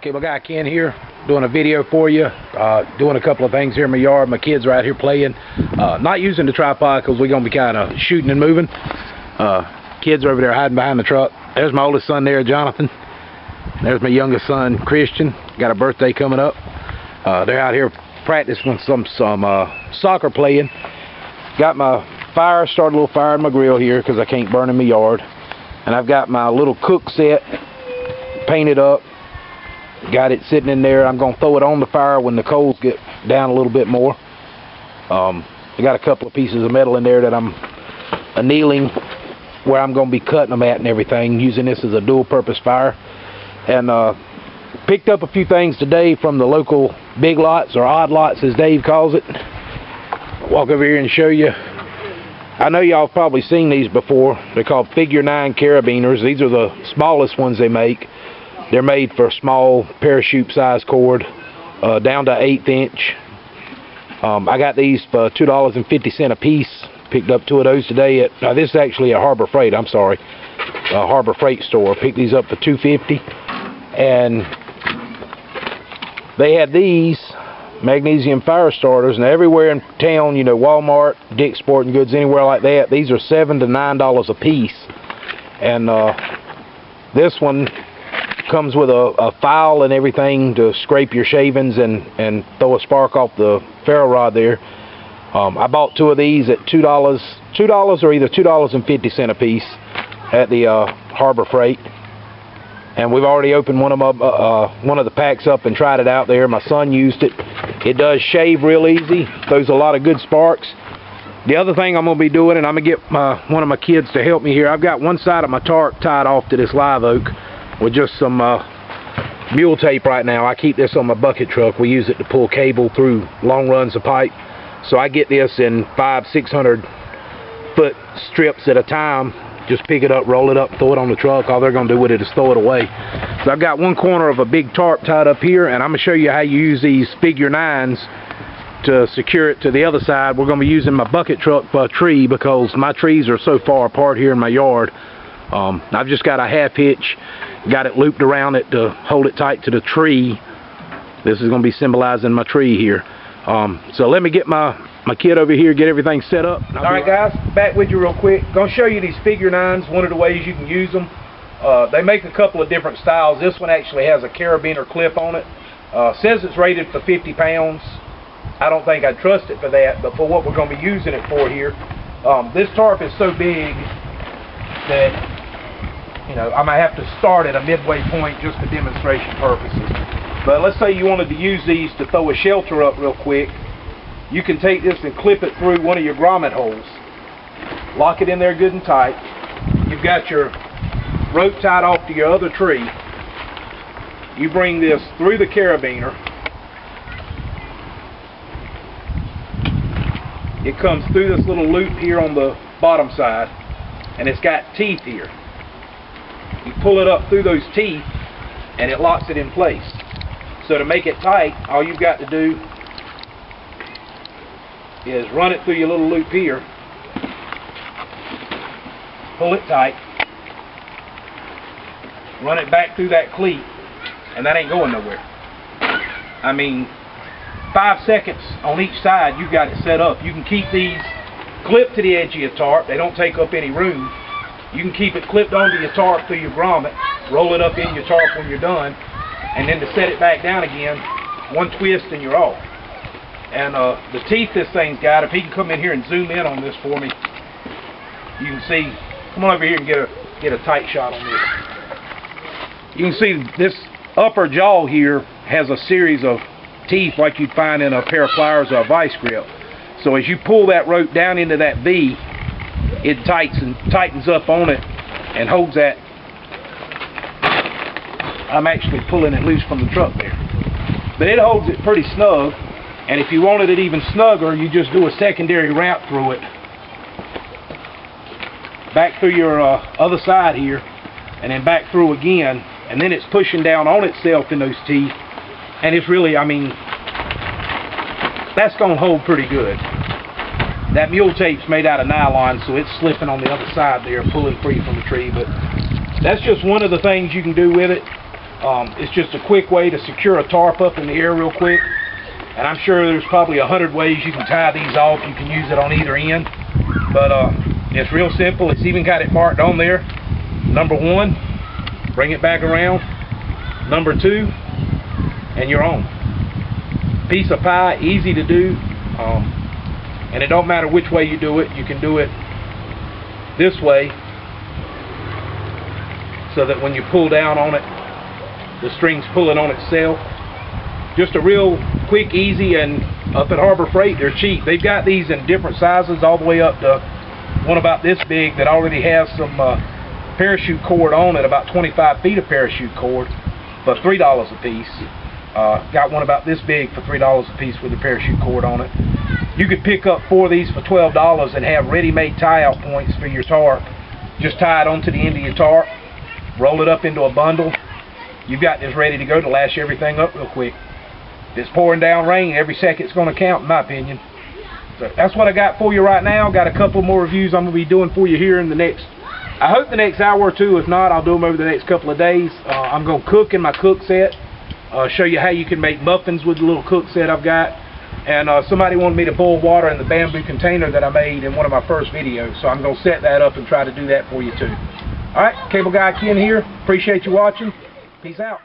Cable guy Ken here, doing a video for you, doing a couple of things here in my yard. My kids are out here playing, not using the tripod because we're going to be kind of shooting and moving. Kids are over there hiding behind the truck. There's my oldest son there, Jonathan. There's my youngest son, Christian. Got a birthday coming up. They're out here practicing some soccer playing. Got my fire, started a little fire in my grill here because I can't burn in my yard. And I've got my little cook set painted up. Got it sitting in there. I'm going to throw it on the fire when the coals get down a little bit more. I got a couple of pieces of metal in there that I'm annealing where I'm going to be cutting them at and everything, using this as a dual purpose fire. And picked up a few things today from the local big lots, or odd lots as Dave calls it. Walk over here and show you. I know y'all have probably seen these before. They're called figure 9 carabiners. These are the smallest ones they make. They're made for small parachute size cord, down to 1/8 inch. I got these for $2.50 a piece. Picked up 2 of those today at, this is actually a Harbor Freight, I'm sorry. A Harbor Freight store. Picked these up for $2.50. And they had these magnesium fire starters. Now everywhere in town, you know, Walmart, Dick's Sporting Goods, anywhere like that, these are $7 to $9 a piece. And this one comes with a file and everything to scrape your shavings and throw a spark off the ferro rod there. I bought 2 of these at $2 or either $2.50 a piece at the Harbor Freight. And we've already opened one of the packs up and tried it out there. My son used it. It does shave real easy. Throws a lot of good sparks. The other thing I'm going to be doing, and I'm going to get one of my kids to help me here. I've got one side of my tarp tied off to this live oak with just some mule tape right now. I keep this on my bucket truck. We use it to pull cable through long runs of pipe. So I get this in 500-600 foot strips at a time. Just pick it up, roll it up, throw it on the truck. All they're going to do with it is throw it away. So I've got one corner of a big tarp tied up here, and I'm going to show you how you use these figure 9s to secure it to the other side. We're going to be using my bucket truck for a tree because my trees are so far apart here in my yard. I've just got a half hitch, got it looped around it to hold it tight to the tree. This is going to be symbolizing my tree here. So let me get my kid over here, get everything set up. Alright guys, back with you real quick. Gonna show you these figure 9s, one of the ways you can use them. They make a couple of different styles. This one actually has a carabiner clip on it. Says it's rated for 50 pounds. I don't think I'd trust it for that, but for what we're going to be using it for here, this tarp is so big that, you know, I might have to start at a midway point just for demonstration purposes. But let's say you wanted to use these to throw a shelter up real quick. You can take this and clip it through one of your grommet holes. Lock it in there good and tight. You've got your rope tied off to your other tree. You bring this through the carabiner. It comes through this little loop here on the bottom side, and it's got teeth here. You pull it up through those teeth, and it locks it in place. So to make it tight, all you've got to do is run it through your little loop here, pull it tight, run it back through that cleat, and that ain't going nowhere. I mean, 5 seconds on each side, you've got it set up. You can keep these clipped to the edge of your tarp. They don't take up any room. You can keep it clipped onto your tarp through your grommet, roll it up in your tarp when you're done, and then to set it back down again, one twist and you're off. And the teeth this thing's got, if he can come in here and zoom in on this for me, you can see, come on over here and get a tight shot on this. You can see this upper jaw here has a series of teeth like you'd find in a pair of pliers or a vice grip. So as you pull that rope down into that V, it tightens up on it and holds that. I'm actually pulling it loose from the truck there. But it holds it pretty snug. And if you wanted it even snugger, you just do a secondary wrap through it. Back through your other side here, and then back through again. And then it's pushing down on itself in those teeth. And it's really, I mean, that's going to hold pretty good. That mule tape's made out of nylon, so it's slipping on the other side there, pulling free from the tree. But that's just one of the things you can do with it. It's just a quick way to secure a tarp up in the air real quick. And I'm sure there's probably 100 ways you can tie these off. You can use it on either end. But it's real simple. It's even got it marked on there. Number 1, bring it back around. Number 2, and you're on. Piece of pie, easy to do. And it don't matter which way you do it. You can do it this way, so that when you pull down on it, the string's pulling on itself. Just a real quick, easy, and up at Harbor Freight, they're cheap. They've got these in different sizes, all the way up to one about this big that already has some parachute cord on it, about 25 feet of parachute cord, for $3 a piece. Got one about this big for $3 a piece with a parachute cord on it. You could pick up 4 of these for $12 and have ready-made tie-out points for your tarp. Just tie it onto the end of your tarp, roll it up into a bundle. You've got this ready to go to lash everything up real quick. If it's pouring down rain, every second's going to count, in my opinion. So that's what I got for you right now. Got a couple more reviews I'm going to be doing for you here in the next, I hope the next hour or two. If not, I'll do them over the next couple of days. I'm going to cook in my cook set. Show you how you can make muffins with the little cook set I've got. And somebody wanted me to boil water in the bamboo container that I made in one of my first videos. So I'm going to set that up and try to do that for you too. Alright, Cable Guy Ken here. Appreciate you watching. Peace out.